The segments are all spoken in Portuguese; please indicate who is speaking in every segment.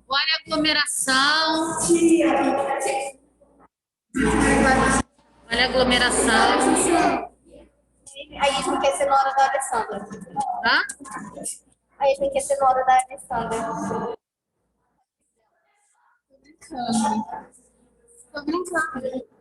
Speaker 1: Olha a aglomeração. Olha a aglomeração.
Speaker 2: Aí a gente quer ser na hora da Alessandra.
Speaker 1: Hã?
Speaker 2: Aí a gente quer ser na hora da Alessandra. Tô brincando.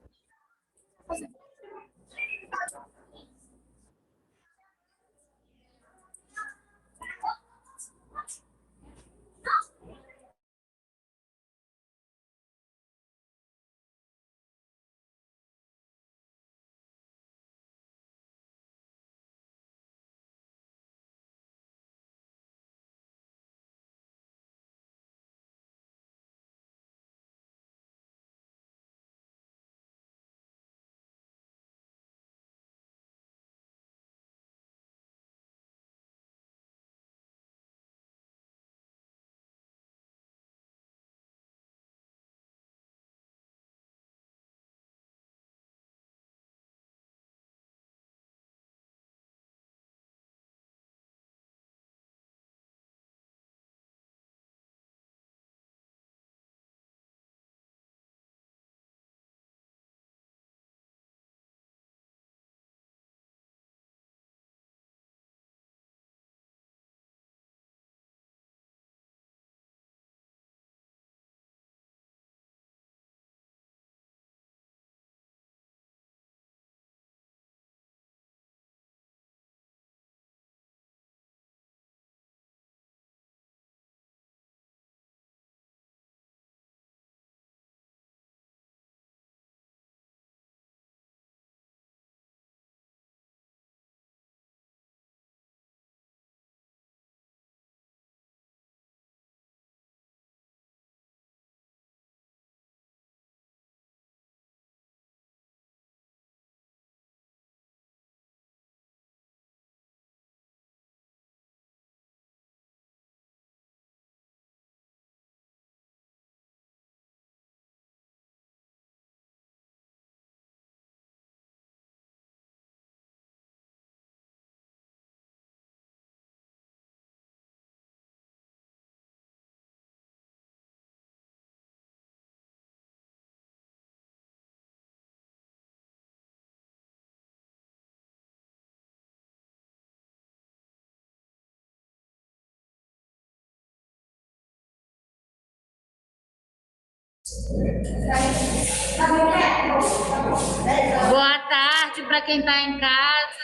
Speaker 1: Boa tarde para quem está em casa.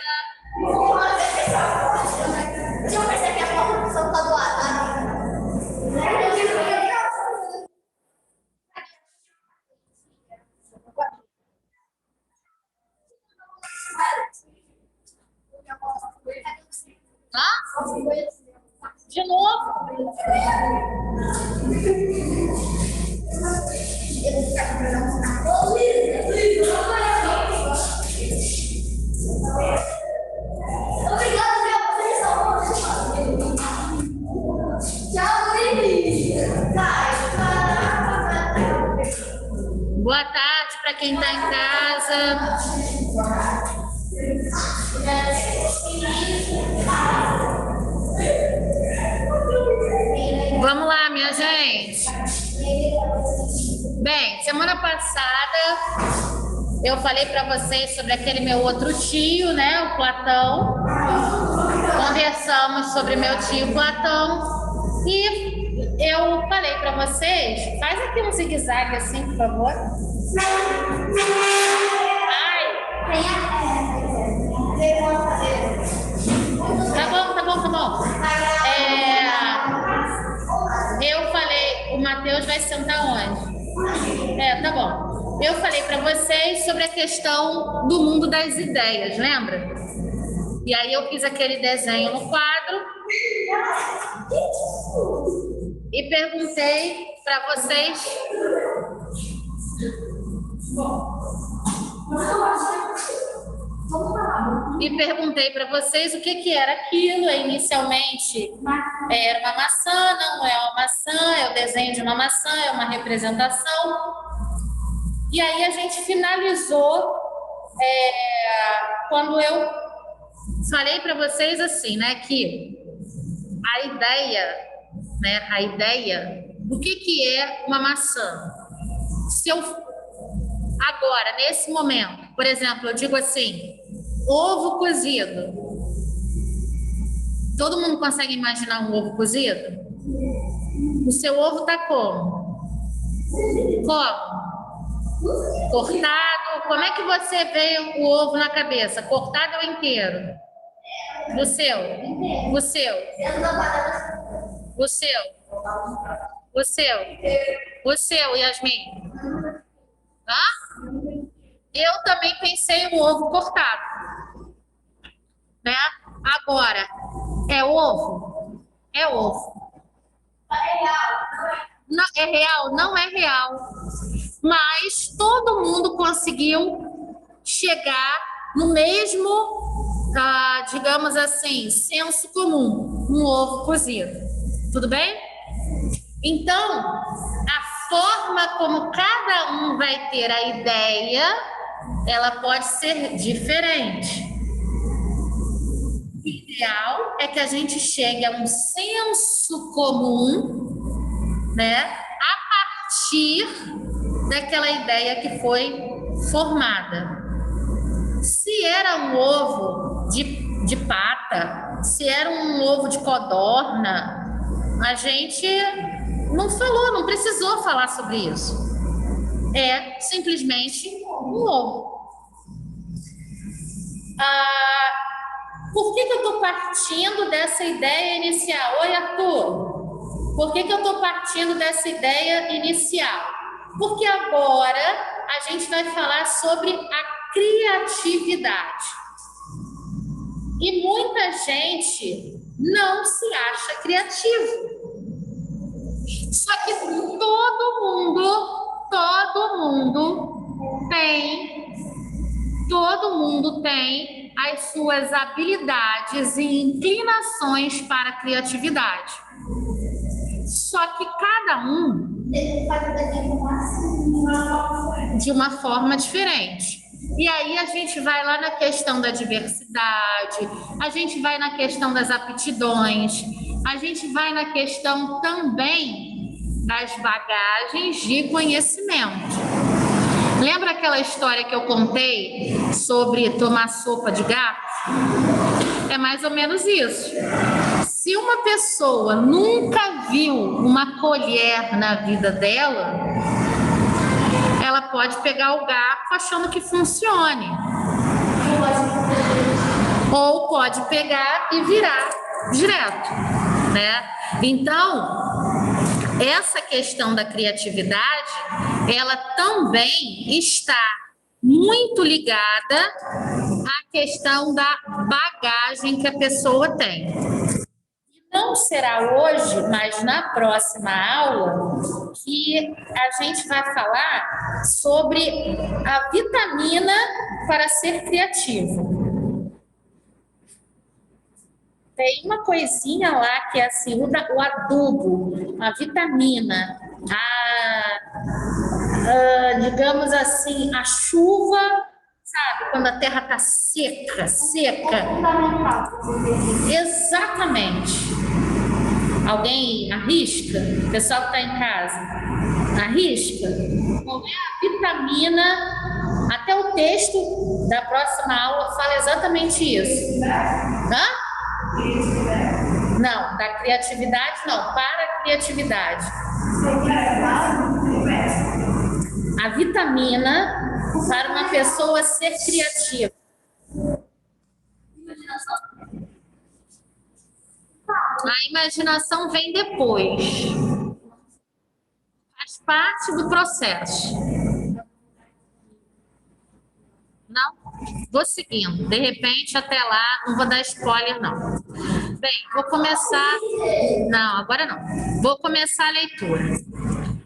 Speaker 2: Deixa eu perceber que a produção tá do lado.
Speaker 1: Hã? De novo? Boa tarde para quem está em casa. Vamos lá, minha gente. Bem, semana passada eu falei para vocês sobre aquele meu outro tio, né, o Platão. Conversamos sobre meu tio Platão e eu falei para vocês, faz aqui um zigue-zague assim, por favor. Ai. Tá bom, tá bom, tá bom. Eu falei, o Matheus vai sentar onde? Tá bom. Eu falei para vocês sobre a questão do mundo das ideias, lembra? E aí eu fiz aquele desenho no quadro e perguntei para vocês o que era aquilo. Inicialmente era uma maçã, não é uma maçã, é o desenho de uma maçã, é uma representação. E aí a gente finalizou quando eu falei para vocês assim, né, que a ideia, né? A ideia do que é uma maçã. Se eu agora, nesse momento, por exemplo, eu digo assim, ovo cozido. Todo mundo consegue imaginar um ovo cozido? O seu ovo está como? Como? Cortado? Como é que você vê o ovo na cabeça? Cortado ou inteiro? O seu? O seu? O seu? O seu? O seu, Yasmin? Hã? Eu também pensei um ovo cortado, né? Agora, é ovo? É ovo. Não, é real? Não é real. Mas todo mundo conseguiu chegar no mesmo, digamos assim, senso comum, um ovo cozido. Tudo bem? Então, a forma como cada um vai ter a ideia, ela pode ser diferente. O ideal é que a gente chegue a um senso comum, né, a partir daquela ideia que foi formada. Se era um ovo de pata, se era um ovo de codorna, a gente não falou, não precisou falar sobre isso. É simplesmente um ovo. Por que eu estou partindo dessa ideia inicial? Oi, Arthur. Por que eu estou partindo dessa ideia inicial? Porque agora a gente vai falar sobre a criatividade. E muita gente não se acha criativo. Só que todo mundo tem as suas habilidades e inclinações para a criatividade. Só que cada um de uma forma diferente. E aí a gente vai lá na questão da diversidade, a gente vai na questão das aptidões, a gente vai na questão também das bagagens de conhecimento. Lembra aquela história que eu contei sobre tomar sopa de gato? É mais ou menos isso. Se uma pessoa nunca viu uma colher na vida dela, ela pode pegar o garfo achando que funcione. Ou pode pegar e virar direto, né? Então, essa questão da criatividade, ela também está muito ligada à questão da bagagem que a pessoa tem. Não será hoje, mas na próxima aula, que a gente vai falar sobre a vitamina para ser criativo. Tem uma coisinha lá que é assim, o adubo, a vitamina, digamos assim, a chuva, sabe? Quando a terra está seca. Exatamente. Alguém arrisca? O pessoal que está em casa, arrisca? Qual é a vitamina? Até o texto da próxima aula fala exatamente isso. Hã? Não, da criatividade não, para a criatividade. A vitamina para uma pessoa ser criativa. A imaginação vem depois. Faz parte do processo. Não? Vou seguindo. De repente, até lá, não vou dar spoiler, não. Bem, vou começar... Não, agora não. Vou começar a leitura.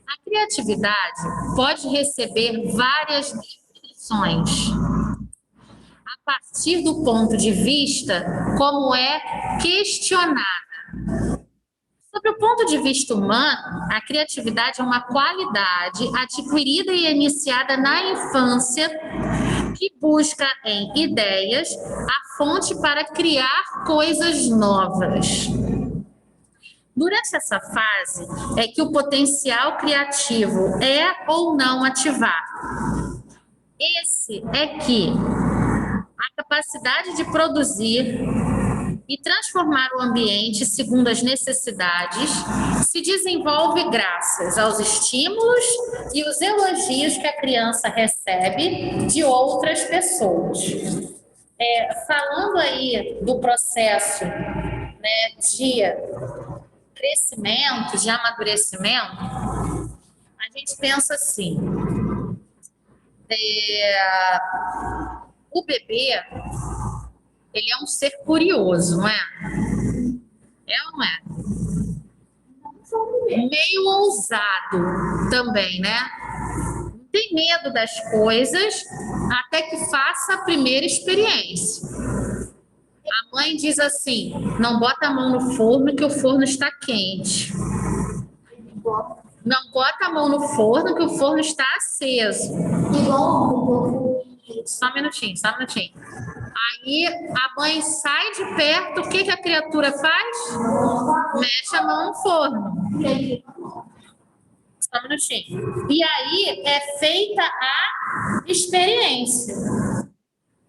Speaker 1: A criatividade pode receber várias definições a partir do ponto de vista como é questionada. Sobre o ponto de vista humano, a criatividade é uma qualidade adquirida e iniciada na infância que busca em ideias a fonte para criar coisas novas. Durante essa fase é que o potencial criativo é ou não ativado. Esse é que a capacidade de produzir e transformar o ambiente segundo as necessidades se desenvolve graças aos estímulos e os elogios que a criança recebe de outras pessoas. Falando aí do processo, né, de crescimento, de amadurecimento, a gente pensa assim, o bebê, ele é um ser curioso, não é? É ou não é? Meio ousado também, né? Não tem medo das coisas até que faça a primeira experiência. A mãe diz assim, não bota a mão no forno que o forno está quente. Não bota a mão no forno que o forno está aceso. Só um minutinho, só um minutinho. Aí a mãe sai de perto, o que a criatura faz? Mexe a mão no forno. Só um minutinho. E aí é feita a experiência.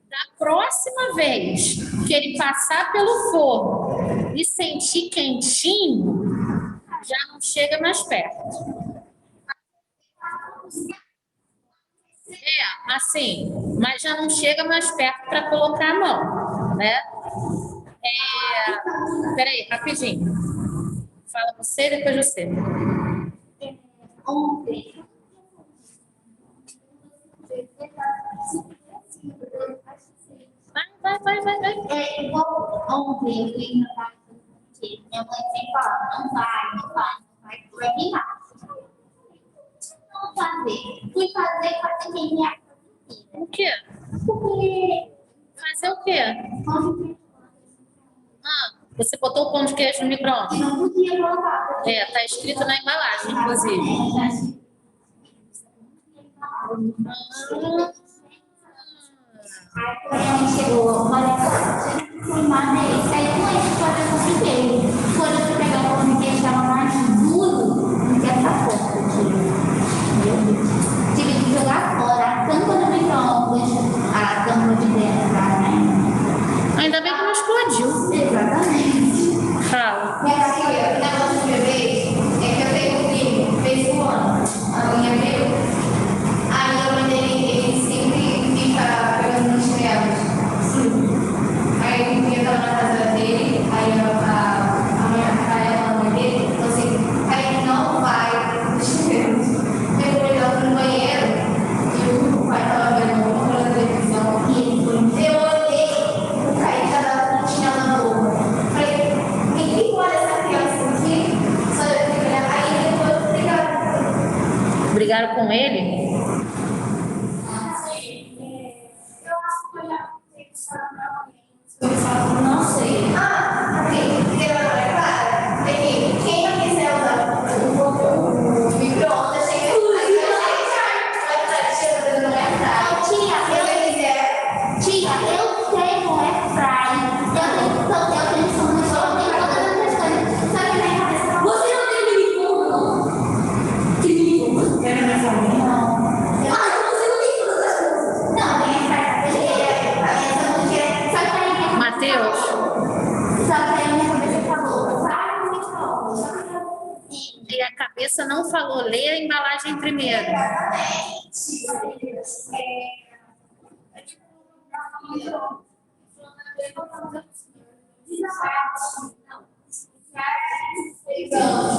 Speaker 1: Da próxima vez que ele passar pelo forno e sentir quentinho, já não chega mais perto. Assim, mas já não chega mais perto para colocar a mão, né? Peraí, rapidinho. Fala você, depois você.
Speaker 2: Ontem.
Speaker 1: Vai.
Speaker 2: Igual ontem eu fui na casa do minha mãe sempre fala, não vai terminar. Não fazer. Fui fazer minha.
Speaker 1: O quê?
Speaker 2: Porque.
Speaker 1: Fazer o quê? Você botou o pão de queijo no micro-ondas?
Speaker 2: Não podia colocar.
Speaker 1: Tá escrito na embalagem, inclusive.
Speaker 2: Aí quando chegou, foi madeira. Aí com isso pode conseguir. Quando eu fui pegar o pão de queijo, estava mais duro do que essa porta aqui. Tive que jogar fora a tampa do micro-ondas, a tampa de dentro, né?
Speaker 1: Ainda bem que não explodiu.
Speaker 2: Exatamente.
Speaker 1: Fala.
Speaker 2: Minha filha, o negócio de bebês é que eu tenho um filho, fez um ano, a minha veio. Aí a mãe dele, ele sempre fica pegando nos chinelos. Aí um dia eu tava na casa dele, aí a mãe dele falou assim, aí ele não vai nos chinelos. Pegou ele lá no banheiro, e o pai tava vendo uma televisão, e ele foi, eu olhei, o Caí já tava com o chinelo na boca. Falei, ninguém olha essa criança aqui, só eu fico olhando. Aí depois, obrigada.
Speaker 1: Brigaram com ele?
Speaker 2: Não sei. Ok. Claro. Quem não quiser usar o micro-ondas, chega Tia, eu tenho airfryer. Eu tenho fornecedor, eu tenho todas as coisas. Só que na minha cabeça, você não tem mini-fogo, não? Que mini-fogo? Quer minha família? Não. Você não tem todas as coisas. Não, tem airfryer. Só que aí minha
Speaker 1: Matheus?
Speaker 2: Só que aí minha cabeça falou, vai no micro-ondas.
Speaker 1: E a cabeça não falou, lê a embalagem primeiro.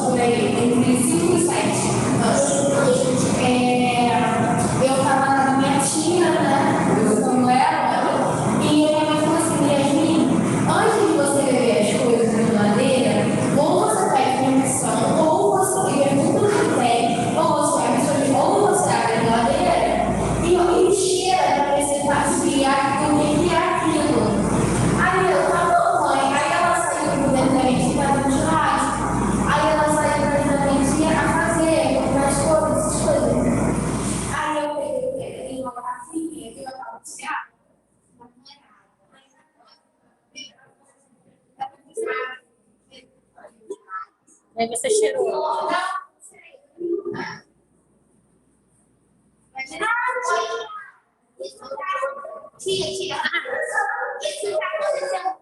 Speaker 2: Por aí, entre 5 e 7 eu estava na minha tia, né? Eu como ela, e a minha mãe falou assim, Yasmin, antes de você beber as coisas na geladeira, ou você pede permissão, ou você pergunta o que tem, ou você abre a geladeira, e cheira para você estar esfriar, o que é aquilo. Aí eu, tá bom, mãe. Aí ela saiu.
Speaker 1: Aí você cheirou.
Speaker 2: Tia, tia. Isso tá acontecendo.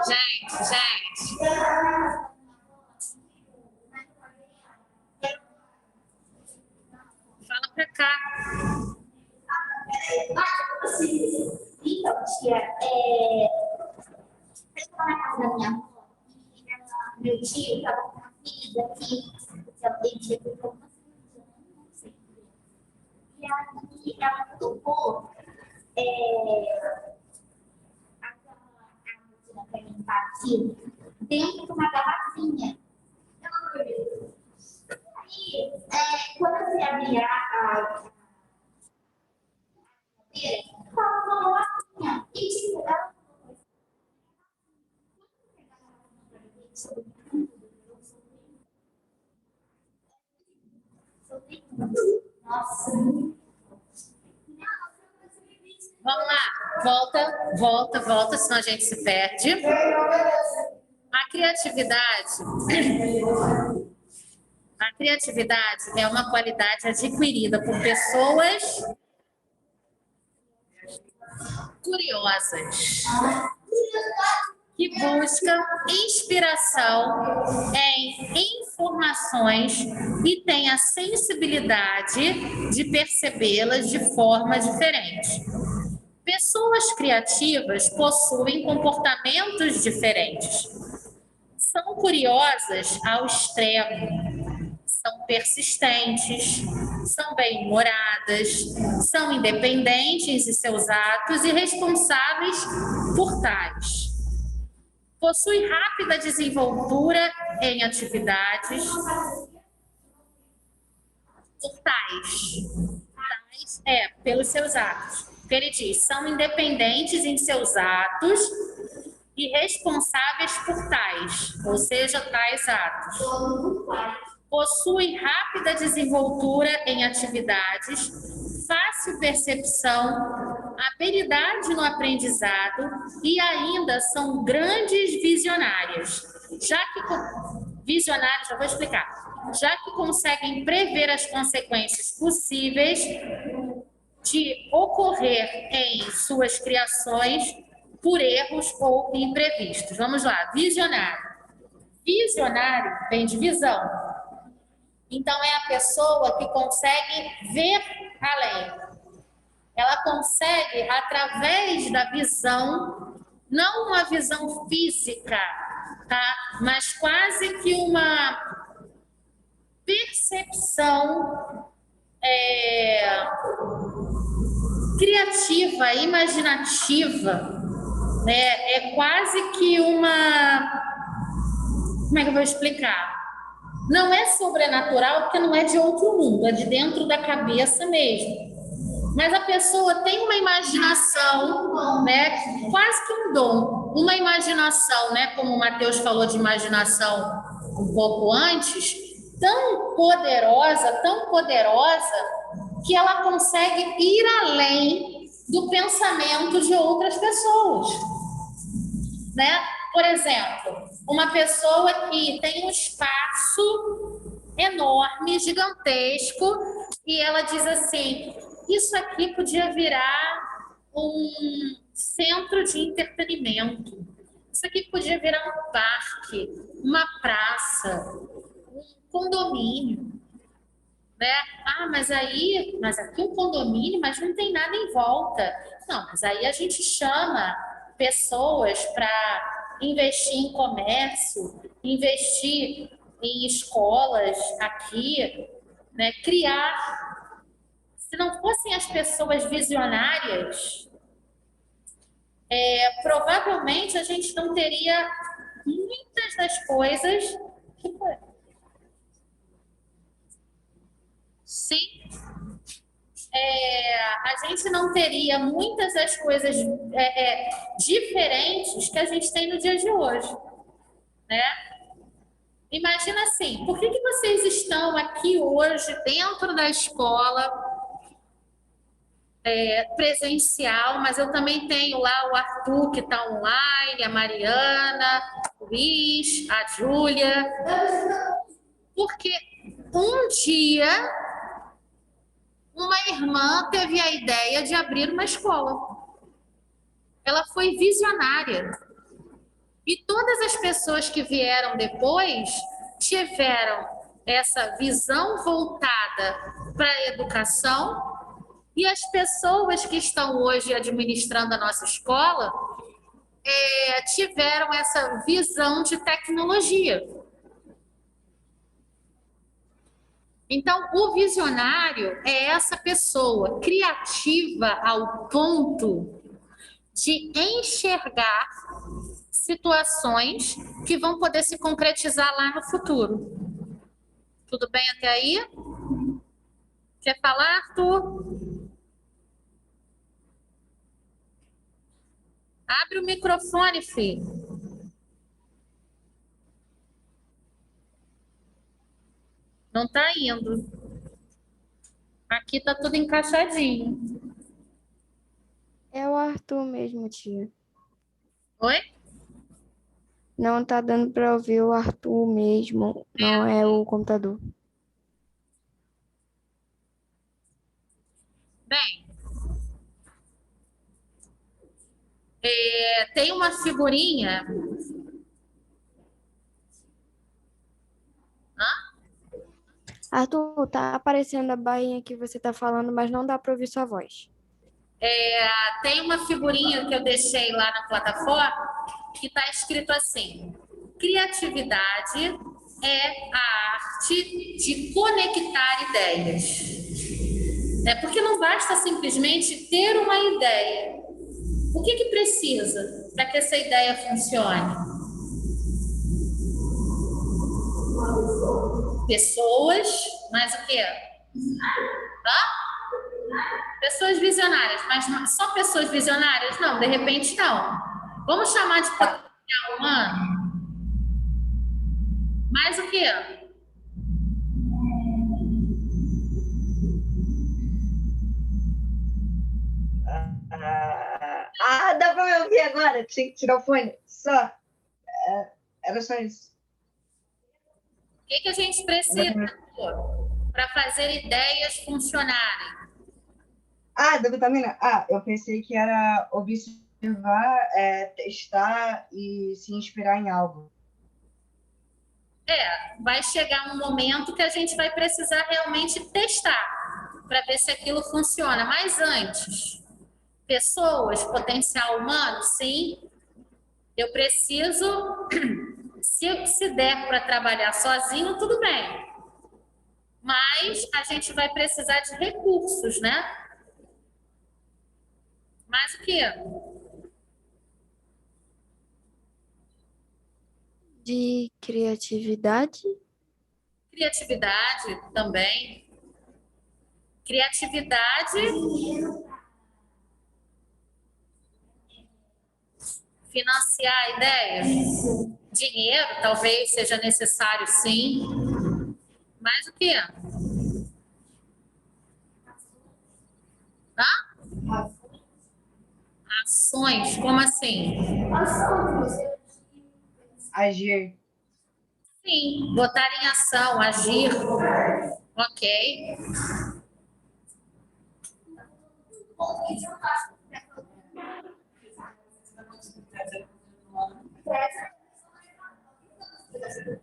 Speaker 1: Gente. Fala pra cá.
Speaker 2: Então, tia, eu estava na casa da minha avó e meu tio estava com uma filha aqui, ele tinha feito alguma cirurgia, não sei. E aí ela colocou a máquina para limpar aqui dentro de uma garrafinha. Aí, quando você abria a falou assim, e tipo, ela nossa.
Speaker 1: Vamos lá. Volta, senão a gente se perde. A criatividade é uma qualidade adquirida por pessoas curiosas que buscam inspiração em informações e têm a sensibilidade de percebê-las de forma diferente. Pessoas criativas possuem comportamentos diferentes. São curiosas ao extremo, são persistentes, são bem-humoradas, são independentes em seus atos e responsáveis por tais. Possui rápida desenvoltura em atividades por tais pelos seus atos. Ele diz, são independentes em seus atos e responsáveis por tais, ou seja, tais atos. Possui rápida desenvoltura em atividades, fácil percepção, habilidade no aprendizado e ainda são grandes visionárias. Visionários, já vou explicar. Já que conseguem prever as consequências possíveis de ocorrer em suas criações por erros ou imprevistos. Vamos lá, visionário. Visionário vem de visão. Então, é a pessoa que consegue ver além. Ela consegue, através da visão, não uma visão física, tá? Mas quase que uma percepção criativa, imaginativa, né? É quase que uma... Como é que eu vou explicar? Não é sobrenatural, porque não é de outro mundo, é de dentro da cabeça mesmo. Mas a pessoa tem uma imaginação, né? Quase que um dom. Uma imaginação, né? Como o Matheus falou de imaginação um pouco antes, tão poderosa, que ela consegue ir além do pensamento de outras pessoas, né? Por exemplo, uma pessoa que tem um espaço enorme, gigantesco, e ela diz assim, isso aqui podia virar um centro de entretenimento, isso aqui podia virar um parque, uma praça, um condomínio, né? Ah, mas aqui um condomínio, mas não tem nada em volta. Não, mas aí a gente chama pessoas para investir em comércio, investir em escolas aqui, né? Criar. Se não fossem as pessoas visionárias, provavelmente a gente não teria muitas das coisas que foi. Sim. A gente não teria muitas das coisas diferentes que a gente tem no dia de hoje, né? Imagina assim, por que vocês estão aqui hoje dentro da escola presencial, mas eu também tenho lá o Arthur, que está online, a Mariana, o Luiz, a Júlia, porque um dia uma irmã teve a ideia de abrir uma escola. Ela foi visionária. E todas as pessoas que vieram depois tiveram essa visão voltada para a educação, e as pessoas que estão hoje administrando a nossa escola tiveram essa visão de tecnologia. Então, o visionário é essa pessoa criativa ao ponto de enxergar situações que vão poder se concretizar lá no futuro. Tudo bem até aí? Quer falar, Arthur? Abre o microfone, filho. Não está indo. Aqui está tudo encaixadinho.
Speaker 3: É o Arthur mesmo, tia.
Speaker 1: Oi?
Speaker 3: Não tá dando para ouvir o Arthur mesmo, não é o computador.
Speaker 1: Bem, tem uma figurinha.
Speaker 3: Arthur, tá aparecendo a bainha que você tá falando, mas não dá para ouvir sua voz.
Speaker 1: Tem uma figurinha que eu deixei lá na plataforma que está escrito assim: criatividade é a arte de conectar ideias. Porque não basta simplesmente ter uma ideia. O que precisa para que essa ideia funcione? Pessoas, mas o quê? Pessoas visionárias, mas só pessoas visionárias? Não, de repente não. Vamos chamar de potencial humano? Mais o quê?
Speaker 4: Dá para me ouvir agora? Tinha que tirar o fone. Só. Era só isso.
Speaker 1: O que a gente precisa para fazer ideias funcionarem?
Speaker 4: Da vitamina? Eu pensei que era observar, testar e se inspirar em algo.
Speaker 1: Vai chegar um momento que a gente vai precisar realmente testar para ver se aquilo funciona. Mas antes, pessoas, potencial humano, sim. Eu preciso, se der para trabalhar sozinho, tudo bem. Mas a gente vai precisar de recursos, né? Mais o quê?
Speaker 3: De criatividade?
Speaker 1: Criatividade também. Criatividade. Financiar ideias. Dinheiro talvez seja necessário, sim. Mais o quê? Ações, como assim?
Speaker 4: Agir.
Speaker 1: Sim, botar em ação, agir. Ok.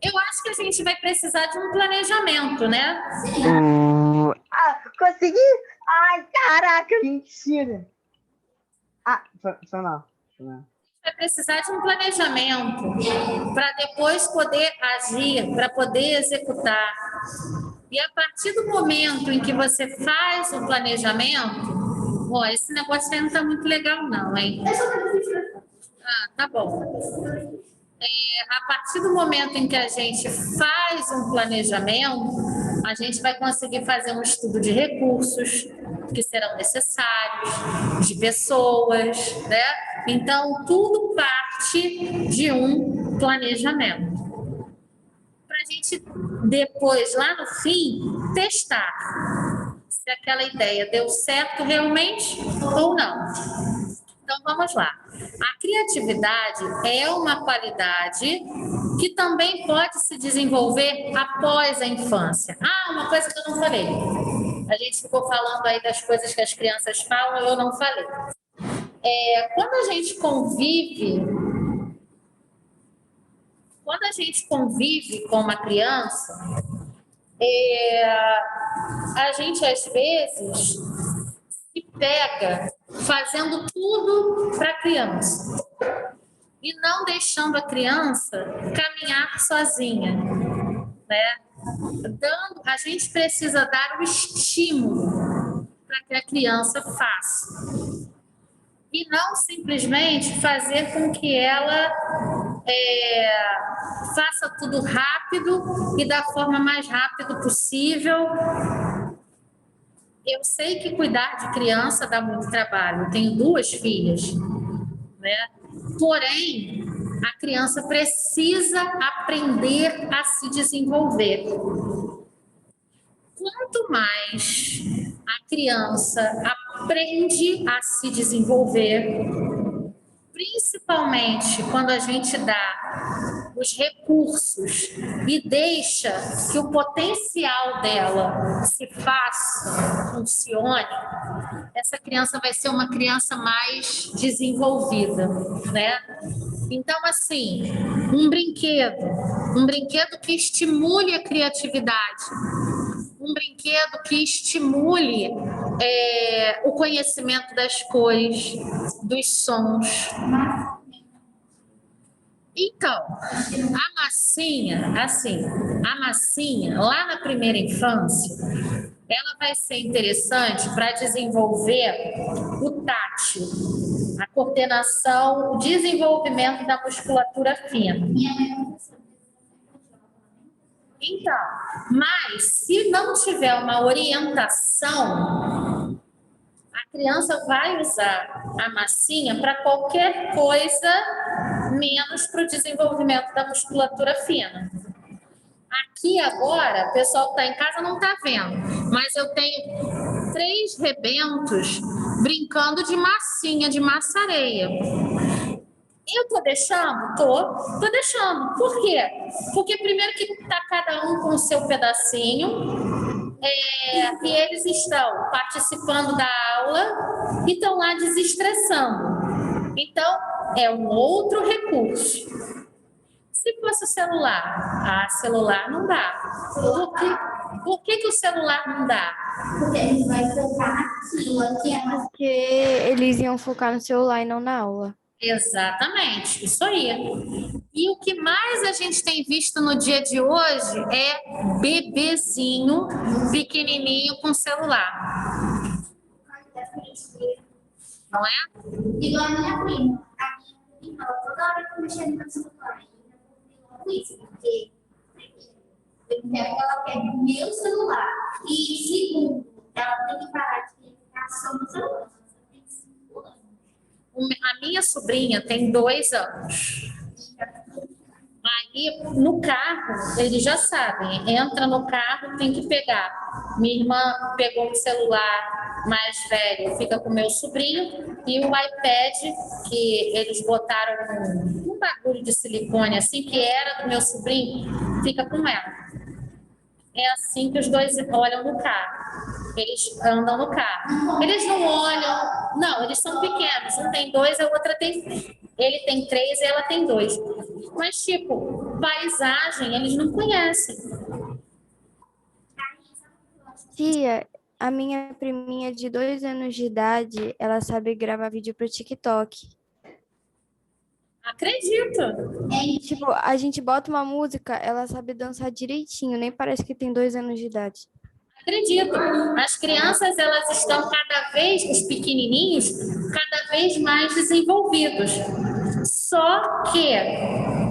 Speaker 1: Eu acho que a gente vai precisar de um planejamento, né?
Speaker 4: Consegui? Ai, caraca, mentira. Foi mal.
Speaker 1: Vai precisar de um planejamento para depois poder agir, para poder executar. E a partir do momento em que você faz o planejamento, esse negócio aí não está muito legal não, hein? Tá bom. A partir do momento em que a gente faz um planejamento, a gente vai conseguir fazer um estudo de recursos que serão necessários, de pessoas, né? Então, tudo parte de um planejamento. Para a gente, depois, lá no fim, testar se se aquela ideia deu certo realmente ou não. Então, vamos lá. A criatividade é uma qualidade que também pode se desenvolver após a infância. Ah, uma coisa que eu não falei. A gente ficou falando aí das coisas que as crianças falam, eu não falei. Quando a gente convive com uma criança, a gente às vezes se pega fazendo tudo para a criança e não deixando a criança caminhar sozinha, né? A gente precisa dar o estímulo para que a criança faça e não simplesmente fazer com que ela faça tudo rápido e da forma mais rápida possível. Eu sei que cuidar de criança dá muito trabalho. Eu tenho 2 filhas, né? Porém, a criança precisa aprender a se desenvolver. Quanto mais a criança aprende a se desenvolver, principalmente quando a gente dá os recursos e deixa que o potencial dela se faça, funcione, essa criança vai ser uma criança mais desenvolvida, né? Então, assim, um brinquedo que estimule a criatividade, um brinquedo que estimule o conhecimento das cores, dos sons. Então, a massinha, lá na primeira infância, ela vai ser interessante para desenvolver o tátil, a coordenação, o desenvolvimento da musculatura fina. Então, mas se não tiver uma orientação, a criança vai usar a massinha para qualquer coisa, menos para o desenvolvimento da musculatura fina. Aqui agora, o pessoal que está em casa não está vendo, mas eu tenho 3 rebentos brincando de massinha, de massa-areia. Eu tô deixando? Tô deixando. Por quê? Porque primeiro que tá cada um com o seu pedacinho, e eles estão participando da aula e estão lá desestressando. Então, é um outro recurso. Se fosse o celular, celular não dá. Por que o celular não dá?
Speaker 2: Porque a gente vai focar naquilo, aqui é mais.
Speaker 3: Porque eles iam focar no celular e não na aula.
Speaker 1: Exatamente, isso aí. E o que mais a gente tem visto no dia de hoje é bebezinho pequenininho com celular. Não é?
Speaker 2: Igual a minha prima. A minha prima, toda hora que eu mexer no celular, eu isso, porque eu quero que ela pegue o meu celular. E segundo, ela tem que parar de ficar só no celular.
Speaker 1: A minha sobrinha tem 2 anos. Aí, no carro, eles já sabem. Entra no carro, tem que pegar. Minha irmã pegou um celular mais velho, fica com o meu sobrinho. E o iPad, que eles botaram um bagulho de silicone, assim, que era do meu sobrinho, fica com ela. É assim que os 2 olham no carro. Eles andam no carro. Eles não olham. Não, eles são pequenos. Um tem 2, a outra tem. Ele tem 3 e ela tem 2. Mas, tipo, paisagem, eles não conhecem.
Speaker 3: Tia, a minha priminha de 2 anos de idade, ela sabe gravar vídeo pro TikTok.
Speaker 1: Acredito.
Speaker 3: Tipo, a gente bota uma música, ela sabe dançar direitinho, nem parece que tem 2 anos de idade.
Speaker 1: Acredito. As crianças, elas estão cada vez, os pequenininhos, cada vez mais desenvolvidos. Só que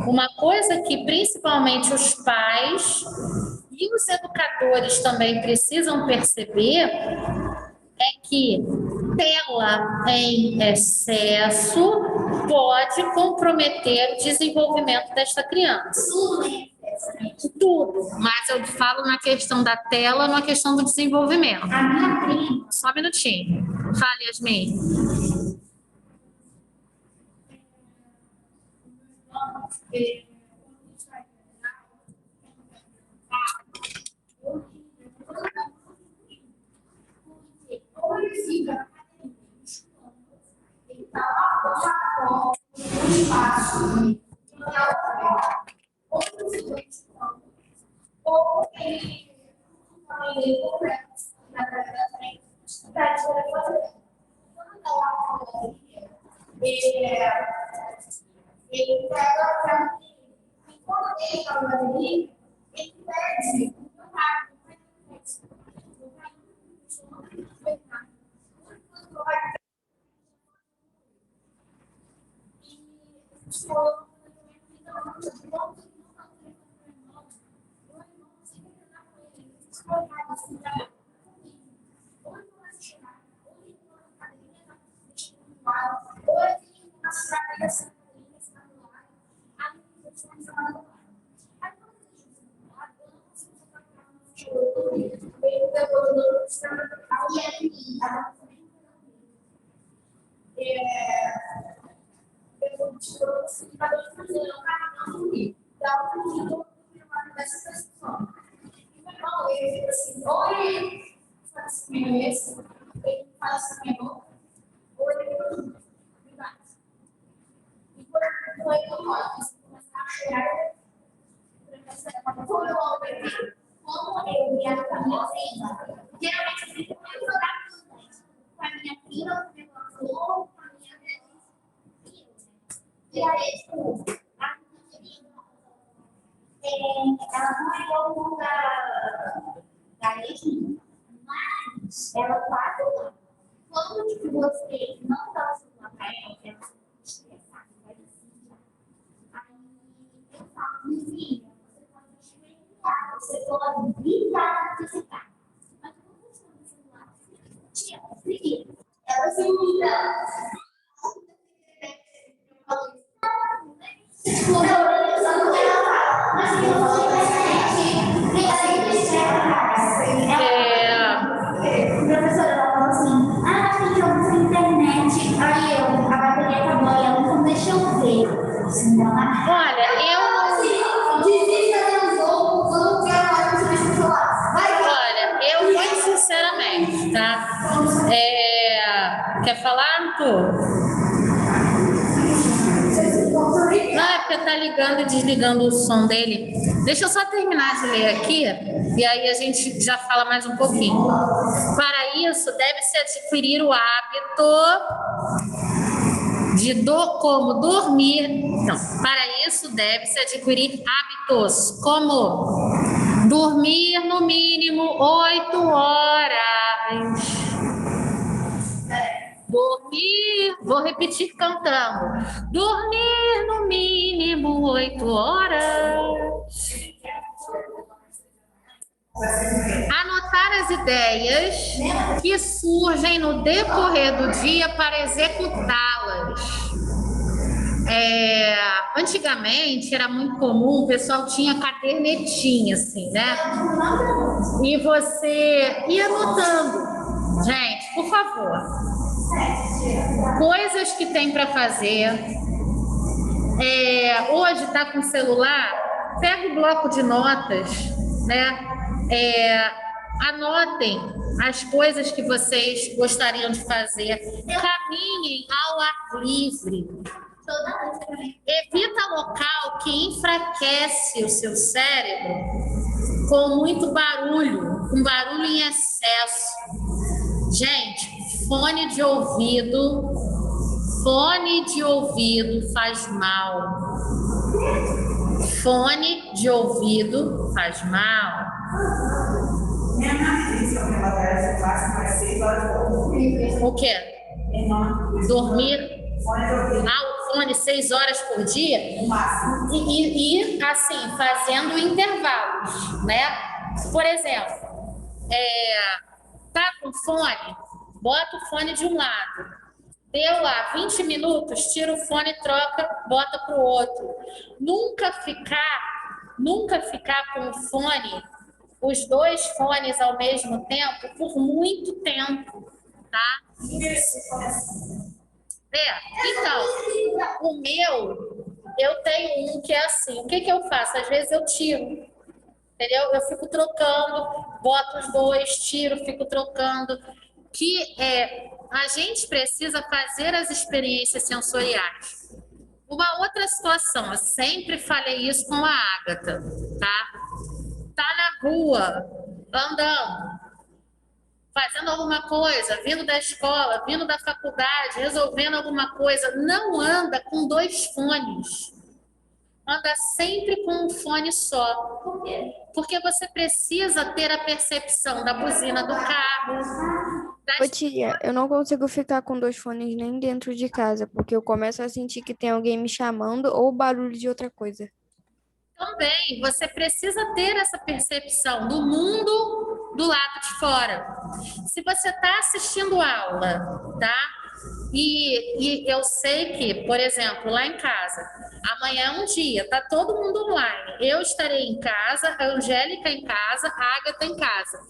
Speaker 1: uma coisa que principalmente os pais e os educadores também precisam perceber é que tela em excesso pode comprometer o desenvolvimento desta criança. Tudo. Mas eu falo na questão da tela, na questão do desenvolvimento.
Speaker 2: A minha prima.
Speaker 1: Só um minutinho. Fale, Yasmin.
Speaker 2: Ele pega para mim, e quando ele está ali, ele perde o rápido. Ela não é igual da Regina, mas ela faz lá. Quando você não dá o celular para ela, ela se estressar, vai decidir. Aí eu falo, menina, você pode experimentar, você pode brincar com esse carro. Mas quando você não tem celular, tia, ela se muda. Professora, ela falou assim, tem que usar a internet. Aí a bateria acabou e ela não deixou eu ver.
Speaker 1: Olha, eu não... Olha, eu muito sinceramente, tá? Quer falar, Arthur? Não, é porque tá ligando e desligando o som dele. Deixa eu só terminar de ler aqui, e aí a gente já fala mais um pouquinho. Para isso, deve-se adquirir o hábito de como dormir. Não, para isso, deve-se adquirir hábitos como dormir no mínimo 8 horas. Dormir, vou repetir cantando. Dormir no mínimo 8 horas. Anotar as ideias que surgem no decorrer do dia para executá-las. Antigamente era muito comum, o pessoal tinha cadernetinha, assim, né? E você ia anotando. Gente, por favor, coisas que tem para fazer. Hoje está com o celular, pega o bloco de notas, né? Anotem as coisas que vocês gostariam de fazer. Caminhem ao ar livre. Evita local que enfraquece o seu cérebro com muito barulho, com barulho em excesso. Gente, fone de ouvido faz mal. Fone de ouvido faz mal. O quê? Dormir. O fone 6 horas por dia. E assim, fazendo intervalos, né? Por exemplo, tá com fone, bota o fone de um lado. Deu lá 20 minutos, tira o fone, troca, bota para o outro. Nunca ficar nunca ficar com o fone, os dois fones ao mesmo tempo, por muito tempo, tá? Então, o meu, eu tenho um que é assim, o que que eu faço? Às vezes eu tiro, entendeu? Eu fico trocando, boto os dois, tiro, fico trocando, a gente precisa fazer as experiências sensoriais. Uma outra situação, eu sempre falei isso com a Ágata, tá? Tá na rua, andando, fazendo alguma coisa, vindo da escola, vindo da faculdade, resolvendo alguma coisa, não anda com dois fones. Anda sempre com um fone só. Por quê? Porque você precisa ter a percepção da buzina do carro.
Speaker 3: Ô, tia, eu não consigo ficar com dois fones nem dentro de casa, porque eu começo a sentir que tem alguém me chamando ou barulho de outra coisa.
Speaker 1: Também, você precisa ter essa percepção do mundo do lado de fora. Se você está assistindo aula, tá? E eu sei que, por exemplo, lá em casa, amanhã é um dia, tá todo mundo online. Eu estarei em casa, a Angélica em casa, a Agatha em casa.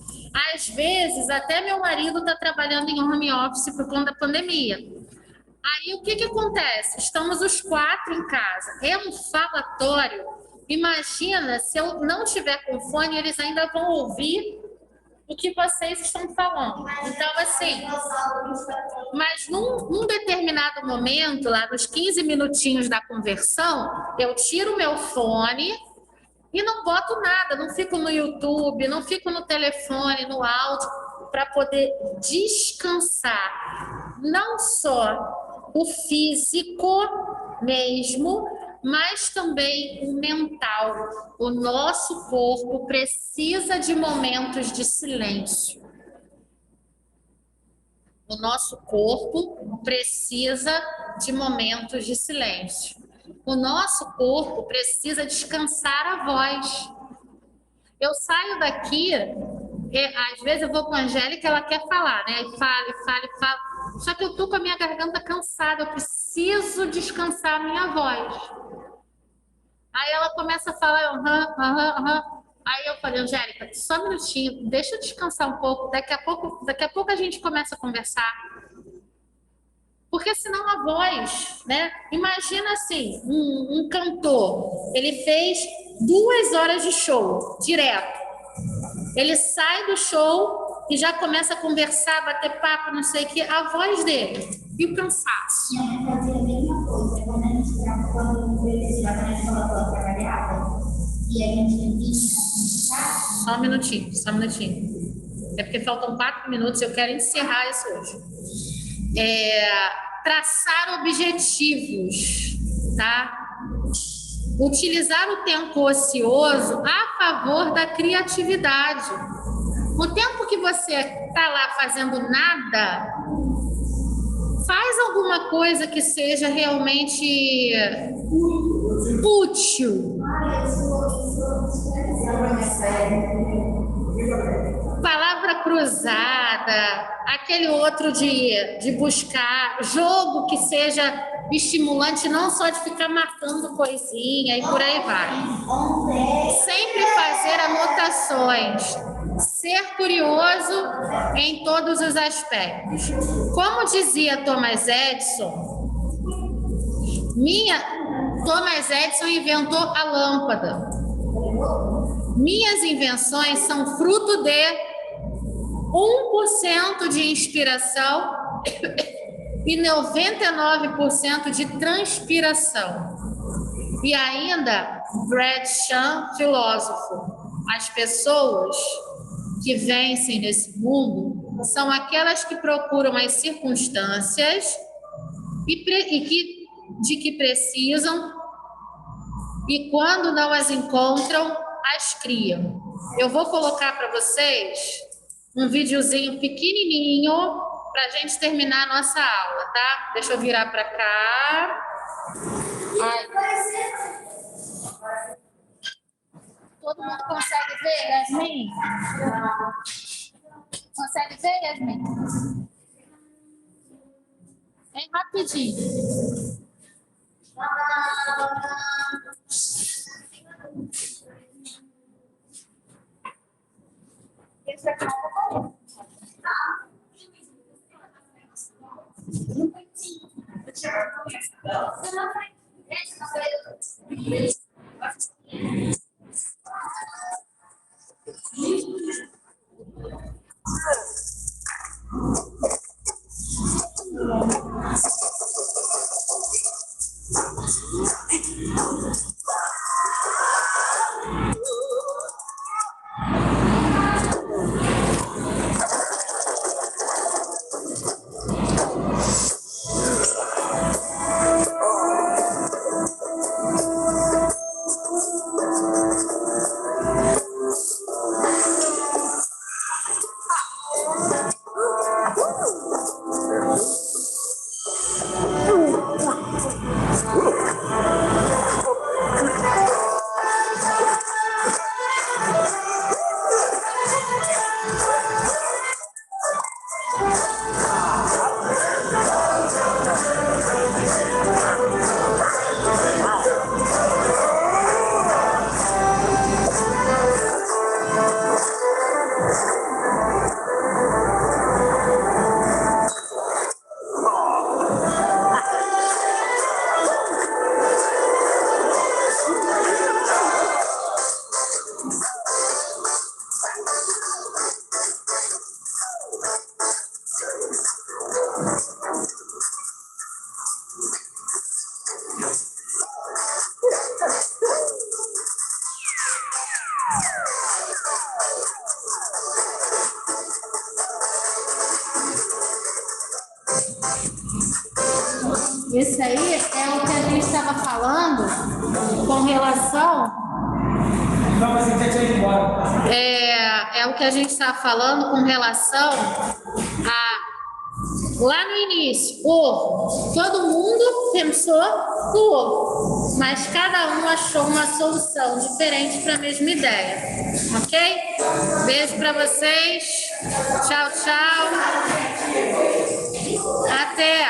Speaker 1: Às vezes, até meu marido está trabalhando em home office por conta da pandemia. Aí, o que que acontece? Estamos os 4 em casa. É um falatório. Imagina se eu não tiver com fone, eles ainda vão ouvir o que vocês estão falando. Então, assim, mas num determinado momento, lá nos 15 minutinhos da conversão, eu tiro o meu fone e não boto nada, não fico no YouTube, não fico no telefone, no áudio, para poder descansar. Não só o físico mesmo, mas também o mental. O nosso corpo precisa de momentos de silêncio. O nosso corpo precisa de momentos de silêncio. O nosso corpo precisa descansar a voz. Eu saio daqui, às vezes eu vou com a Angélica, ela quer falar, né? E fala. Só que eu tô com a minha garganta cansada, eu preciso descansar a minha voz. Aí ela começa a falar, aham. Aí eu falei, Angélica, só um minutinho, deixa eu descansar um pouco, daqui a pouco a gente começa a conversar. Porque senão a voz, né? Imagina assim, um cantor, ele fez 2 horas de show, direto. Ele sai do show e já começa a conversar, bater papo, não sei o que, a voz dele e o cansaço.
Speaker 2: Fazia a mesma coisa, quando a gente estava, quando eu estava na escola que eu trabalhava, e a gente vinha.
Speaker 1: Só um minutinho. É porque faltam 4 minutos, eu quero encerrar isso hoje. Traçar objetivos, tá? Utilizar o tempo ocioso a favor da criatividade. O tempo que você está lá fazendo nada, faz alguma coisa que seja realmente útil. Palavra cruzada, aquele outro de buscar, jogo que seja estimulante, não só de ficar matando coisinha e por aí vai. Sempre fazer anotações, ser curioso em todos os aspectos. Como dizia Thomas Edison, Thomas Edison inventou a lâmpada. Minhas invenções são fruto de 1% de inspiração e 99% de transpiração. E ainda, Brad Chan, filósofo, as pessoas que vencem nesse mundo são aquelas que procuram as circunstâncias de que precisam e quando não as encontram, as criam. Eu vou colocar para vocês um videozinho pequenininho para a gente terminar a nossa aula, tá? Deixa eu virar para cá. Todo mundo consegue ver, Yasmin? Consegue ver, Yasmin? É rapidinho. Esse aí é o que a gente estava falando com relação.
Speaker 5: Não, mas ele quer ir embora.
Speaker 1: É o que a gente estava falando com relação a. Lá no início, ovo. Todo mundo pensou no ovo, mas cada um achou uma solução diferente para a mesma ideia. Ok? Beijo para vocês. Tchau, tchau. Até.